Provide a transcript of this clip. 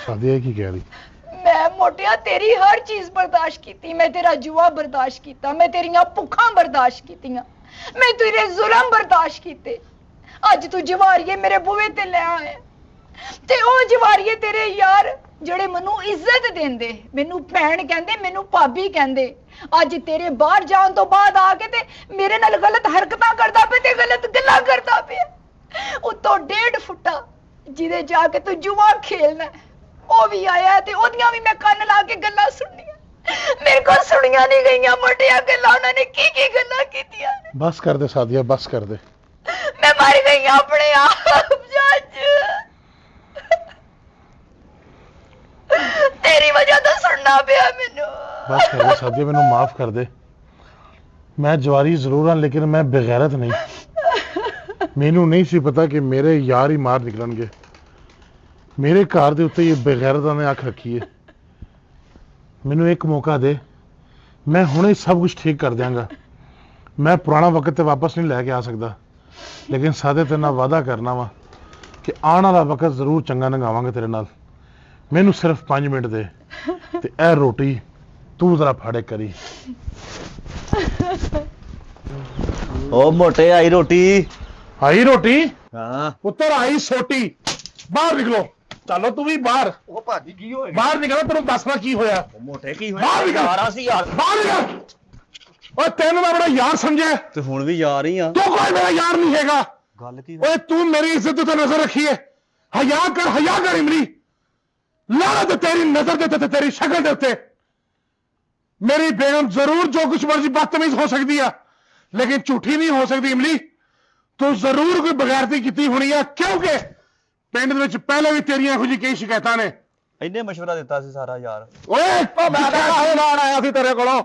सादिया की कह रही? मैं मोटिया तेरी हर चीज बर्दाश्त की, मैं तेरा जुआ बर्दाश्त किया, मैं तेरिया भुखा बर्दाश्त की, मैं तेरे जुल्म बर्दाश्त किए। अज तू जवारिये मेरे बूहे ते ले आए ते ओ जवारिये तेरे यार ਜਿਹੜੇ ਮੈਨੂੰ ਇੱਜ਼ਤ ਦਿੰਦੇ, ਮੈਨੂੰ ਭੈਣ ਕਹਿੰਦੇ, ਮੈਨੂੰ ਭਾਬੀ ਕਹਿੰਦੇ, ਅੱਜ ਤੇਰੇ ਬਾਹਰ ਜਾਣ ਤੋਂ ਬਾਅਦ ਆ ਕੇ ਤੇ ਮੇਰੇ ਨਾਲ ਗਲਤ ਹਰਕਤਾਂ ਕਰਦਾ ਪਿਆ ਤੇ ਗਲਤ ਗੱਲਾਂ ਕਰਦਾ ਪਿਆ। ਉਤੋਂ 1.5 ਫੁੱਟਾ ਜਿਹਦੇ ਜਾ ਕੇ ਤੂੰ ਜੁਆ ਖੇਲਣਾ ਉਹ ਵੀ ਆਇਆ ਤੇ ਉਹਦੀਆਂ ਵੀ ਮੈਂ ਕੰਨ ਲਾ ਕੇ ਗੱਲਾਂ ਸੁਣਨੀਆਂ। ਮੇਰੇ ਕੋਲ ਸੁਣੀਆਂ ਨਹੀਂ ਗਈਆਂ ਮੋਟੀਆਂ ਗੱਲਾਂ, ਉਹਨਾਂ ਨੇ ਕੀ ਕੀ ਗੱਲਾਂ ਕੀਤੀਆਂ। बस कर दे सादिया, बस कर दे। मैं मर गई अपने आप जज, तेरी वजह तो सुनना पिया मैनू। बस कर दे सादिया, मैनू माफ कर दे। मैं जवारी जरूर हाँ लेकिन मैं बेगैरत नहीं। मैनू नहीं सी पता कि मेरे यार ही मार निकलणगे। मेरे घर दे उत्ते ये बेगैरतां ने अख रखी है। मैनू एक मौका दे, मैं हुणे सब कुछ ठीक कर दियांगा। मैं पुराना वक्त ते वापस नहीं लैके आ सकदा, लेकिन सादे तेरे नाल वादा करना वा कि आने वाला वक्त जरूर चंगा लंघावांगे तेरे नाल। मैनू सिर्फ 5 मिनट दे ते ए रोटी तू जरा फाड़े करी। ओ मोटे आई रोटी। आई रोटी? हाँ पुत्र आई सोटी। बाहर निकलो, चलो तू भी बाहर। ओ भाजी की होए बाहर निकलो, तेनू दसना की होया। मोटे की बाहर निकल। यार सी यार बाहर निकल। ओए तेनू मैं बड़ा यार समझे, ते हुन भी यार ही आ। तू कोई मेरा यार नहीं हैगा। गल की ओए तू मेरी इज्जत ते नजर रखी है। हया कर इमली। लानत है तेरी नजर दे ते तेरी शक्ल दे उत्ते। मेरी बेगम जरूर जो कुछ मर्जी बदतमीज हो सकती है, लेकिन झूठी नहीं हो सकती इमली। तू जरूर कोई बगैरती की होनी है, क्योंकि पिंड दे विच पहले भी तेरियां खुजी कई शिकायतां ने। इन्ने मशवरा दिता सी सारा यार। ओए मैं आया सी तेरे कोलों।